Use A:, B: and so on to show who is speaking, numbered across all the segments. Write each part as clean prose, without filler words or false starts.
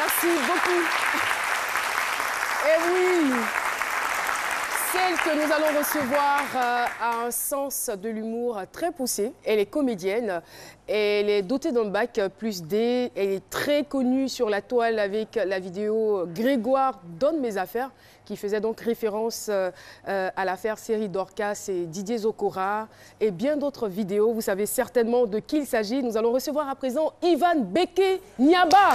A: Merci beaucoup. Et oui, celle que nous allons recevoir a un sens de l'humour très poussé. Elle est comédienne, elle est dotée d'un bac plus D, elle est très connue sur la toile avec la vidéo Grégoire donne mes affaires, qui faisait donc référence à l'affaire série Dorcas et Didier Zokora et bien d'autres vidéos. Vous savez certainement de qui il s'agit. Nous allons recevoir à présent Ivan Beke Niaba.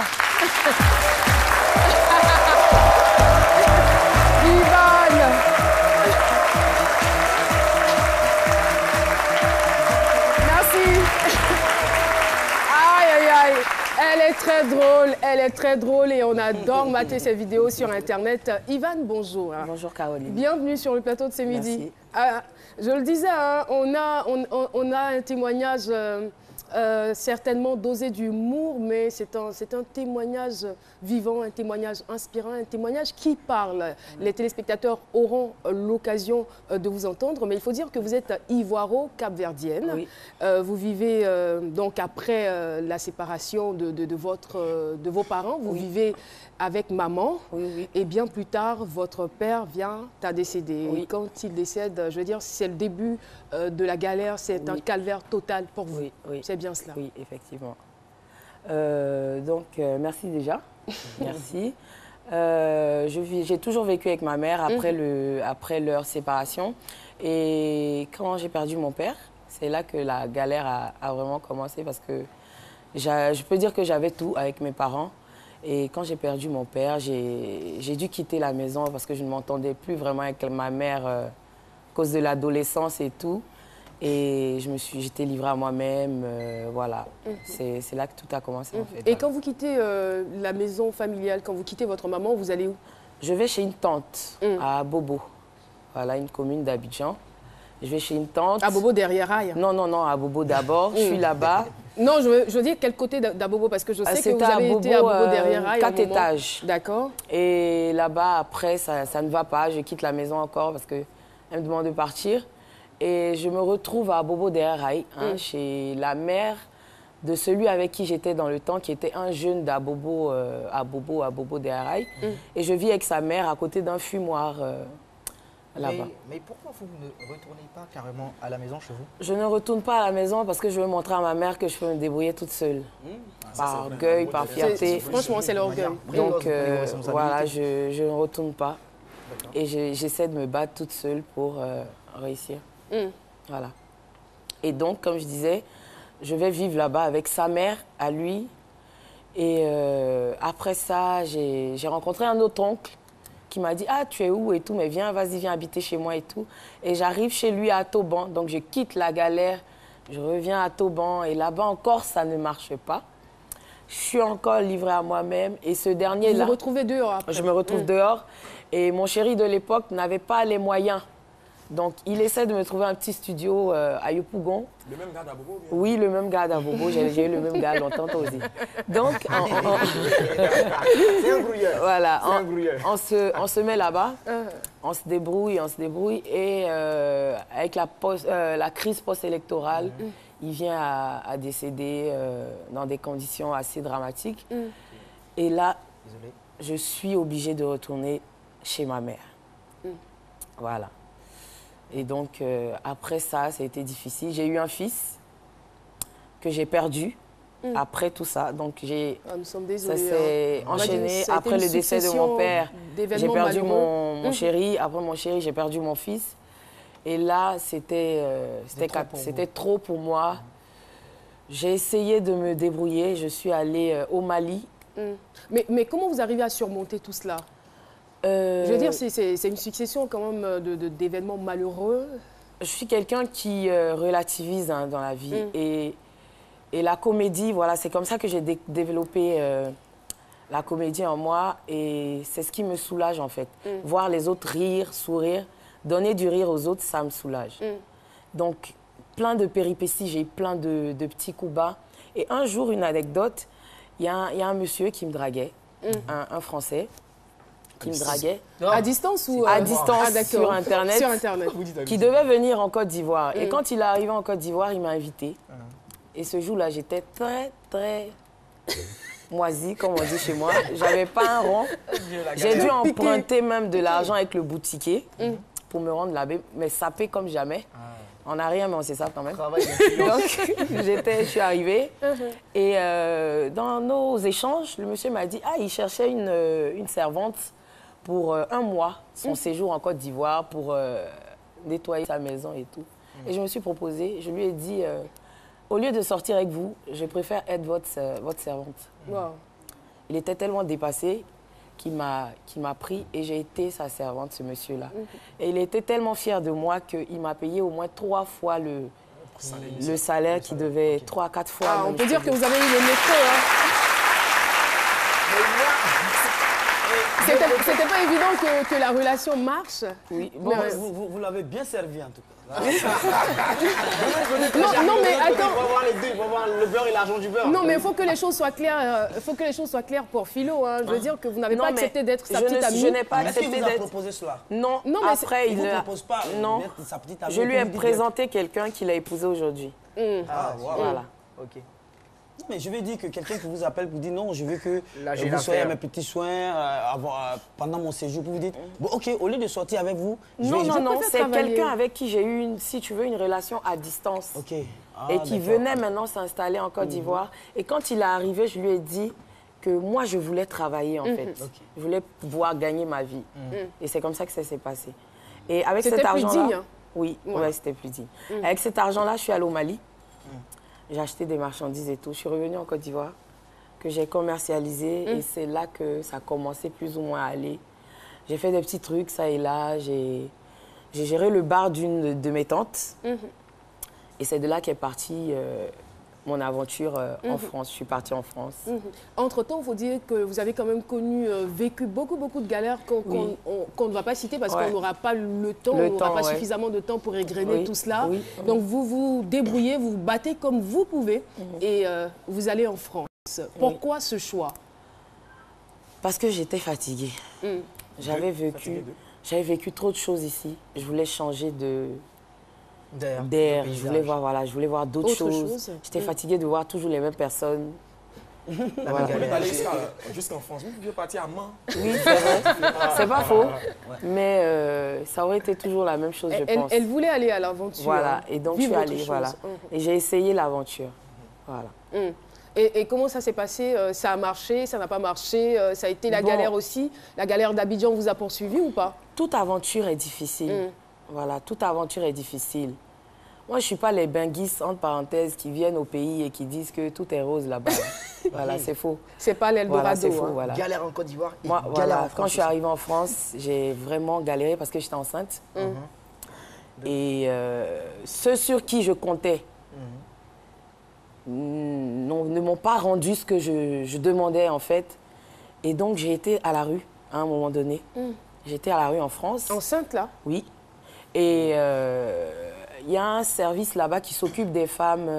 A: Ivan. Merci. Aïe, aïe, aïe. Elle est très drôle et on adore mater ses vidéos sur Internet. Ivan, bonjour.
B: Bonjour Caroline.
A: Bienvenue sur le plateau de ce midi.
B: Merci.
A: Je le disais, hein, on a un témoignage certainement dosé d'humour, mais c'est un témoignage vivant, un témoignage inspirant, un témoignage qui parle. Les téléspectateurs auront l'occasion de vous entendre, mais il faut dire que vous êtes ivoiro-capverdienne.
B: Oui.
A: Vous vivez donc après la séparation de vos parents, vous vivez avec maman,
B: Oui.
A: et bien plus tard, votre père vient à décéder.
B: Oui.
A: Et quand il décède, je veux dire, c'est le début de la galère, c'est un calvaire total pour vous.
B: Oui.
A: C'est bien cela.
B: Oui, effectivement. Merci déjà. Merci. J'ai toujours vécu avec ma mère après leur séparation. Et quand j'ai perdu mon père, c'est là que la galère a vraiment commencé parce que je peux dire que j'avais tout avec mes parents. Et quand j'ai perdu mon père, j'ai dû quitter la maison parce que je ne m'entendais plus vraiment avec ma mère à cause de l'adolescence et tout. Et j'étais livrée à moi-même, voilà. C'est là que tout a commencé en fait.
A: Et quand vous quittez la maison familiale, quand vous quittez votre maman, vous allez où?
B: Je vais chez une tante à Bobo, voilà, une commune d'Abidjan. Je vais chez une tante.
A: À Bobo derrière Rail?
B: Non, à Bobo d'abord. Je suis là-bas.
A: Non, je veux dire quel côté d'Abobo, parce que je sais que vous avez été à Bobo derrière Rail.
B: 4 étages.
A: D'accord.
B: Et là-bas, après, ça ne va pas. Je quitte la maison encore parce qu'elle me demande de partir. Et je me retrouve à Bobo derrière Rail, chez la mère de celui avec qui j'étais dans le temps, qui était un jeune à Bobo derrière Rail. Et je vis avec sa mère à côté d'un fumoir là-bas.
C: Mais pourquoi vous ne retournez pas carrément à la maison chez vous?
B: Je ne retourne pas à la maison parce que je veux montrer à ma mère que je peux me débrouiller toute seule. Par orgueil, par fierté.
A: Franchement, c'est l'orgueil.
B: Donc voilà, je ne retourne pas. Et j'essaie de me battre toute seule pour réussir. Voilà. Et donc, comme je disais, je vais vivre là-bas avec sa mère à lui. Et après ça, j'ai rencontré un autre oncle qui m'a dit « Ah, tu es où et tout, mais viens, vas-y, viens habiter chez moi et tout. » Et j'arrive chez lui à Toban, donc je quitte la galère, je reviens à Toban et là-bas encore, ça ne marche pas. Je suis encore livrée à moi-même et ce dernier-là…
A: Vous vous retrouvez dehors après?
B: Je me retrouve dehors et mon chéri de l'époque n'avait pas les moyens. Donc, il essaie de me trouver un petit studio à Yopougon.
D: Le même gars d'Abobo?
B: Oui, le même gars d'Abobo. J'ai eu le même gars longtemps aussi. Donc,
D: C'est un gruyère.
B: Voilà,
D: C'est un gruyère.
B: on se met là-bas, on se débrouille. Et avec la crise post-électorale, il vient à décéder dans des conditions assez dramatiques. Et là, je suis obligée de retourner chez ma mère. Voilà. Et donc, après ça a été difficile. J'ai eu un fils que j'ai perdu après tout ça. Donc,
A: nous sommes désolés.
B: Ça s'est enchaîné. Après le décès de mon père, j'ai perdu mon chéri. Après mon chéri, j'ai perdu mon fils. Et là, c'était trop pour moi. J'ai essayé de me débrouiller. Je suis allée au Mali.
A: Mais comment vous arrivez à surmonter tout cela? Je veux dire, c'est une succession quand même d'événements malheureux.
B: Je suis quelqu'un qui relativise dans la vie. Et la comédie, voilà, c'est comme ça que j'ai développé la comédie en moi. Et c'est ce qui me soulage en fait. Voir les autres rire, sourire, donner du rire aux autres, ça me soulage. Donc, plein de péripéties, j'ai eu plein de petits coups bas. Et un jour, une anecdote, il y a un monsieur qui me draguait, un Français. Qui me draguait.
A: À distance ou
B: à distance, sur Internet, qui devait venir en Côte d'Ivoire. Et quand il est arrivé en Côte d'Ivoire, il m'a invité. Et ce jour-là, j'étais très moisi, comme on dit chez moi. J'avais pas un rond. J'ai dû emprunter même de l'argent avec le boutiquier pour me rendre là-bas, mais sapé comme jamais. On n'a rien, mais on sait ça quand même. Donc, je suis arrivée. Et dans nos échanges, le monsieur m'a dit, il cherchait une servante pour 1 mois, son séjour en Côte d'Ivoire, pour nettoyer sa maison et tout. Et je me suis proposée, je lui ai dit, au lieu de sortir avec vous, je préfère être votre servante.
A: Wow.
B: Il était tellement dépassé qu'il m'a pris et j'ai été sa servante, ce monsieur-là. Et il était tellement fier de moi qu'il m'a payé au moins 3 fois le salaire qui devait 3 à 4 fois.
A: On peut dire que vous avez eu le métro. C'était pas évident que la relation marche.
B: Oui.
D: Bon, vous l'avez bien servi en tout cas.
A: Non, mais attends.
D: Il faut avoir les deux, il faut avoir le beurre et l'argent du beurre.
A: Non, mais il faut que les choses soient claires. Il faut que les choses soient claires pour Philo. Hein. Je veux dire que vous n'avez pas accepté d'être sa petite amie.
B: Je n'ai pas accepté d'être.
D: Est-ce qu'il vous a proposé cela?
B: Non.
A: Mais
B: après,
D: il ne propose pas d'être sa petite amie.
B: Je lui ai présenté quelqu'un qu'il a épousé aujourd'hui.
D: Voilà. Ok. Mais je vais dire que quelqu'un qui vous appelle pour dire non, je veux que vous soyez à mes petits soins pendant mon séjour. Vous dites, bon, ok, au lieu de sortir avec vous,
B: non, c'est quelqu'un avec qui j'ai eu, si tu veux, une relation à distance.
D: Ok.
B: Et qui venait maintenant s'installer en Côte d'Ivoire. Et quand il est arrivé, je lui ai dit que moi, je voulais travailler, en fait. Je voulais pouvoir gagner ma vie. Et c'est comme ça que ça s'est passé. Et avec cet argent-là...
A: C'était plus digne, hein?
B: Oui, ouais, c'était plus digne. Avec cet argent-là, je suis allée au Mali. J'ai acheté des marchandises et tout. Je suis revenue en Côte d'Ivoire, que j'ai commercialisé. Et c'est là que ça a commencé plus ou moins à aller. J'ai fait des petits trucs, ça et là. J'ai géré le bar d'une de mes tantes. Et c'est de là qu'est partie mon aventure en France. Je suis partie en France.
A: Entre-temps, il faut dire que vous avez quand même vécu beaucoup de galères qu'on ne va pas citer parce qu'on n'aura pas le temps, on n'aura pas suffisamment de temps pour égrener tout cela. Donc vous vous débrouillez, vous vous battez comme vous pouvez et vous allez en France. Pourquoi ce choix?
B: Parce que j'étais fatiguée. J'avais vécu trop de choses ici. Je voulais changer d'air, je voulais voir d'autres choses. J'étais fatiguée de voir toujours les mêmes personnes.
E: Voilà. Vous allez jusqu'en France, vous pouviez partir à Mans.
B: Oui, c'est vrai, c'est pas faux. Mais ça aurait été toujours la même chose, je pense.
A: Elle voulait aller à l'aventure.
B: Voilà, et donc je suis allée, voilà. Et j'ai essayé l'aventure. Voilà.
A: Et comment ça s'est passé? Ça a marché, ça n'a pas marché? Ça a été la galère aussi? La galère d'Abidjan vous a poursuivi ou pas?
B: Toute aventure est difficile. Voilà, toute aventure est difficile. Moi, je ne suis pas les binguistes, entre parenthèses, qui viennent au pays et qui disent que tout est rose là-bas. Voilà, c'est faux.
A: C'est pas l'Eldorado.
B: Voilà, c'est faux, voilà.
C: Galère en Côte d'Ivoire et
B: moi,
C: galère en France.
B: Quand je suis arrivée en France, j'ai vraiment galéré parce que j'étais enceinte. Et ceux sur qui je comptais ne m'ont pas rendu ce que je demandais, en fait. Et donc, j'ai été à la rue à un moment donné. J'étais à la rue en France.
A: Enceinte, là?
B: Oui. Et il y a un service là-bas qui s'occupe des femmes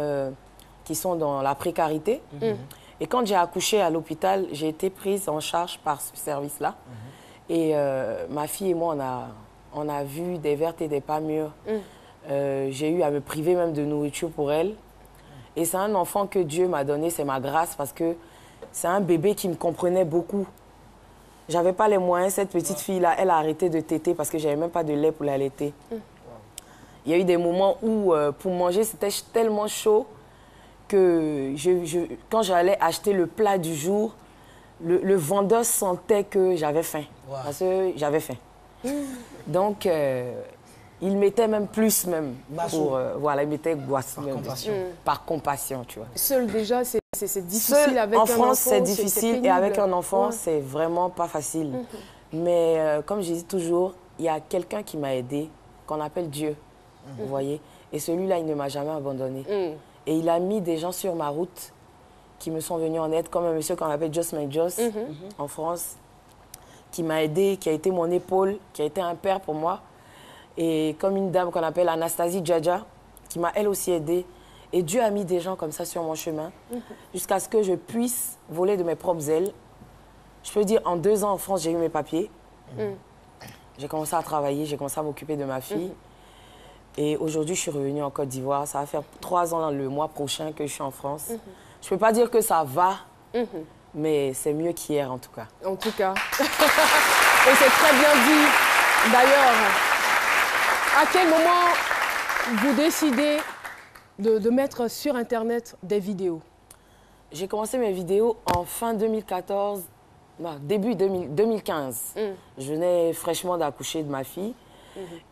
B: qui sont dans la précarité. Et quand j'ai accouché à l'hôpital, j'ai été prise en charge par ce service-là. Et ma fille et moi, on a vu des vertes et des pas mûres. J'ai eu à me priver même de nourriture pour elle. Et c'est un enfant que Dieu m'a donné, c'est ma grâce, parce que c'est un bébé qui me comprenait beaucoup. J'avais pas les moyens, cette petite fille-là, elle a arrêté de téter parce que j'avais même pas de lait pour l'allaiter. Il y a eu des moments où, pour manger, c'était tellement chaud que quand j'allais acheter le plat du jour, le vendeur sentait que j'avais faim. Parce que j'avais faim. Donc, il mettait même plus même. Voilà, il mettait boisson. Par compassion. Par compassion, tu vois.
A: Seul déjà, c'est difficile avec un enfant.
B: En France, c'est difficile et avec un enfant, c'est vraiment pas facile. Mais comme je dis toujours, il y a quelqu'un qui m'a aidée, qu'on appelle Dieu. Vous voyez? Et celui-là, il ne m'a jamais abandonnée. Et il a mis des gens sur ma route qui me sont venus en aide, comme un monsieur qu'on appelle Just My Just en France, qui m'a aidée, qui a été mon épaule, qui a été un père pour moi. Et comme une dame qu'on appelle Anastasie Djadja, qui m'a elle aussi aidée. Et Dieu a mis des gens comme ça sur mon chemin, jusqu'à ce que je puisse voler de mes propres ailes. Je peux dire, en 2 ans en France, j'ai eu mes papiers. J'ai commencé à travailler, j'ai commencé à m'occuper de ma fille. Et aujourd'hui, je suis revenue en Côte d'Ivoire. Ça va faire 3 ans le mois prochain que je suis en France. Je ne peux pas dire que ça va, Mais c'est mieux qu'hier, en tout cas.
A: En tout cas. Et c'est très bien dit. D'ailleurs, à quel moment vous décidez de mettre sur Internet des vidéos?
B: J'ai commencé mes vidéos en fin 2014, début 2015. Je venais fraîchement d'accoucher de ma fille.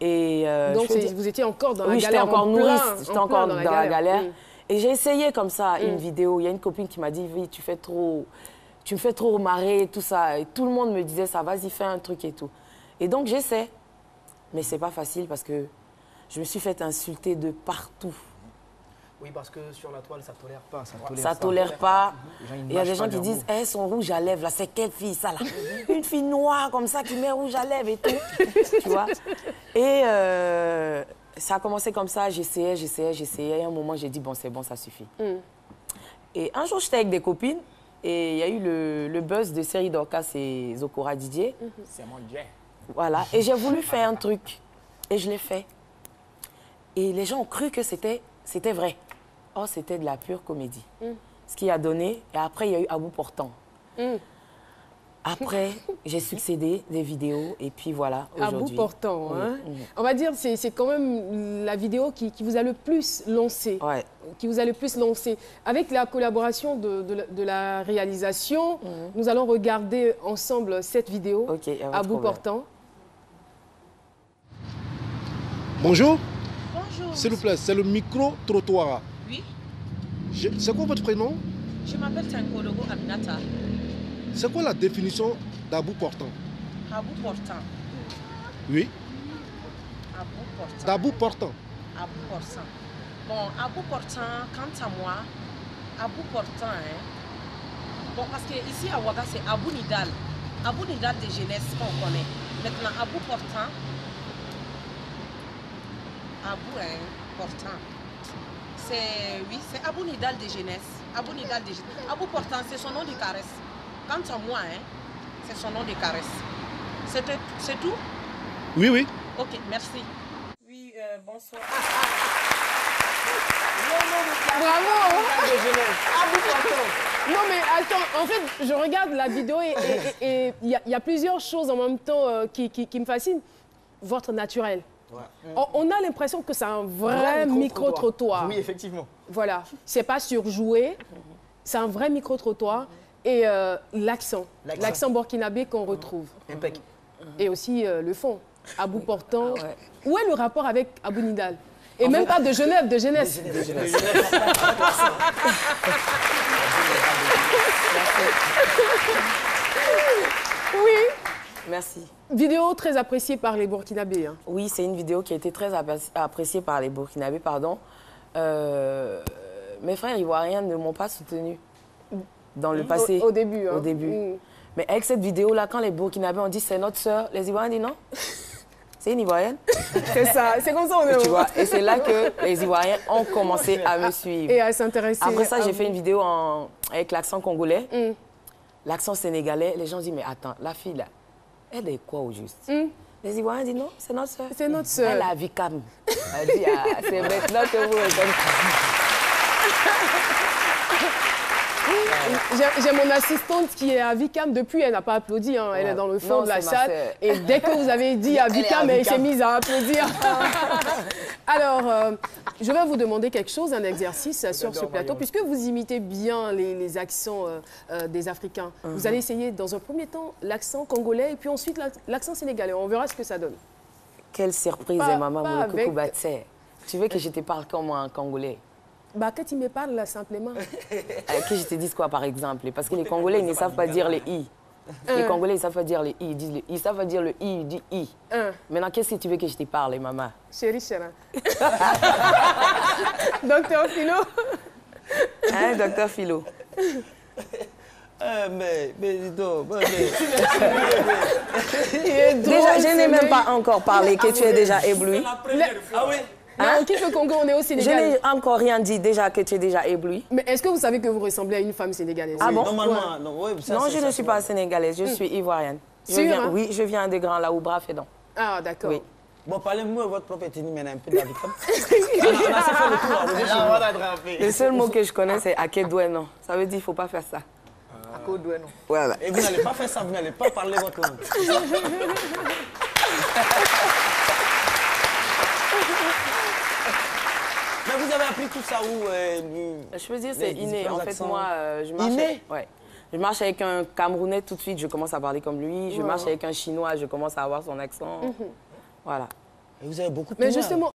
B: Et,
A: donc vous étiez encore dans la galère?
B: Oui, j'étais encore nourrice, j'étais encore dans la galère. Et j'ai essayé comme ça une vidéo. Il y a une copine qui m'a dit, oui, tu me fais trop marrer, tout ça. Et tout le monde me disait ça, vas-y, fais un truc et tout. Et donc j'essaie. Mais c'est pas facile parce que je me suis fait insulter de partout.
C: Oui, parce que sur la toile, ça tolère pas.
B: Ça tolère pas. Il y a des gens qui disent, hey, son rouge à lèvres, là, c'est quelle fille, ça, là? Une fille noire comme ça qui met rouge à lèvres et tout. Tu vois? Et ça a commencé comme ça, j'essayais. Et à un moment, j'ai dit, bon, c'est bon, ça suffit. Et un jour, j'étais avec des copines et il y a eu le buzz de Série Dorcas et Zokora Didier.
E: C'est mon Dieu.
B: Voilà. Et j'ai voulu faire un truc. Et je l'ai fait. Et les gens ont cru que c'était vrai. Oh, c'était de la pure comédie. Ce qui a donné. Et après, il y a eu À bout portant. Après, j'ai succédé des vidéos. Et puis voilà, aujourd'hui.
A: À bout portant, hein? On va dire que c'est quand même la vidéo qui vous a le plus lancé.
B: Ouais.
A: Qui vous a le plus lancé. Avec la collaboration de la réalisation, nous allons regarder ensemble cette vidéo.
B: Okay,
A: À bout portant.
F: Bonjour.
G: Bonjour.
F: S'il vous plaît, c'est le micro-trottoir.
G: Oui.
F: C'est quoi votre prénom?
G: Je m'appelle Tankologo Aminata.
F: C'est quoi la définition d'à bout portant?
G: À bout portant.
F: Oui.
G: À bout portant.
F: D'à bout portant.
G: À bout portant. Bon, à bout portant, quant à moi, à bout portant, hein. Bon, parce que ici à Ouaga, c'est Abou Nidal. Abou Nidal de jeunesse qu'on connaît. Maintenant, à bout portant. Abou, hein, portant. Oui, c'est Abou Nidal de jeunesse. Abou Nidal de jeunesse. Abou portant, c'est son nom de caresse. Quant à moi, hein, c'est son nom de caresse. C'est tout?
F: Oui, oui.
G: Ok, merci. Oui, bonsoir.
A: Bravo! Non mais attends, en fait, je regarde la vidéo et il y a plusieurs choses en même temps qui me fascinent. Votre naturel. Ouais. On a l'impression que c'est un vrai micro-trottoir.
C: Oui, effectivement.
A: Voilà, c'est pas surjoué, c'est un vrai micro-trottoir. Et l'accent burkinabé qu'on retrouve.
C: Impec.
A: Et aussi le fond, à bout portant. Ah ouais. Où est le rapport avec Abou Nidal? Et en même pas de Genève, de jeunesse. Oui.
B: Merci.
A: Vidéo très appréciée par les Burkinabés. Hein.
B: Oui, c'est une vidéo qui a été très appréciée par les Burkinabés, pardon. Mes frères ivoiriens ne m'ont pas soutenue dans le passé.
A: Au début. Hein.
B: Au début. Mais avec cette vidéo-là, quand les Burkinabés ont dit c'est notre sœur, les Ivoiriens disent non. C'est une Ivoirienne.
A: C'est ça, c'est comme ça on est.
B: Tu vois, et c'est là que les Ivoiriens ont commencé à me suivre.
A: Et à s'intéresser.
B: Après ça, j'ai fait une vidéo avec l'accent congolais, l'accent sénégalais. Les gens disent, mais attends, la fille là, elle est quoi au juste? Les Ivoiriens disent non, c'est notre sœur.
A: C'est notre sœur.
B: Elle a Vicam. Elle dit, ah, c'est maintenant que vous
A: J'ai mon assistante qui est à Vicam depuis, elle n'a pas applaudi, hein. Elle est dans le fond de la salle. Et dès que vous avez dit à Vicam, elle s'est mise à applaudir. Alors, je vais vous demander quelque chose, un exercice sur ce plateau, puisque vous imitez bien les accents des Africains. Vous allez essayer dans un premier temps l'accent congolais et puis ensuite l'accent sénégalais. On verra ce que ça donne.
B: Quelle surprise, maman, mon coucou Batsé. Tu veux que je te parle comme un Congolais?
A: Bah, que tu me parles là, simplement.
B: Que je te dise quoi, par exemple? Parce que les Congolais, ils ne savent pas dire les i. Les Congolais, ils ne savent pas dire les i. Ils disent les i. Ils savent pas dire le i, ils disent i. Maintenant, qu'est-ce que tu veux que je te parle, maman?
A: Chérie, chérie. Docteur Philo.
B: Hein, docteur Philo? Déjà, je n'ai même pas encore parlé que tu es déjà ébloui.
C: Ah oui?
A: Hein? On quitte le Congo, on est au Sénégal.
B: Je n'ai encore rien dit déjà que tu es déjà ébloui.
A: Mais est-ce que vous savez que vous ressemblez à une femme sénégalaise?
B: Ah bon?
D: Normalement,
B: non, je ne suis pas sénégalaise, je suis ivoirienne. Oui, je viens de Grand Laoubra, Fédon.
A: Ah, d'accord. Oui.
D: Bon, parlez-moi de votre propre ethnie, mais un peu d'Afrique.
B: Le seul mot que je connais, c'est Akedoueno. Ça veut dire qu'il ne faut pas faire ça. Voilà.
D: Et vous n'allez pas faire ça, vous n'allez pas parler votre langue. Mais vous avez appris tout ça où
B: Je peux dire c'est inné. En fait, moi, je marche avec un Camerounais, tout de suite, je commence à parler comme lui. Je marche avec un Chinois, je commence à avoir son accent. Voilà.
D: Et vous avez beaucoup de
A: Mais justement,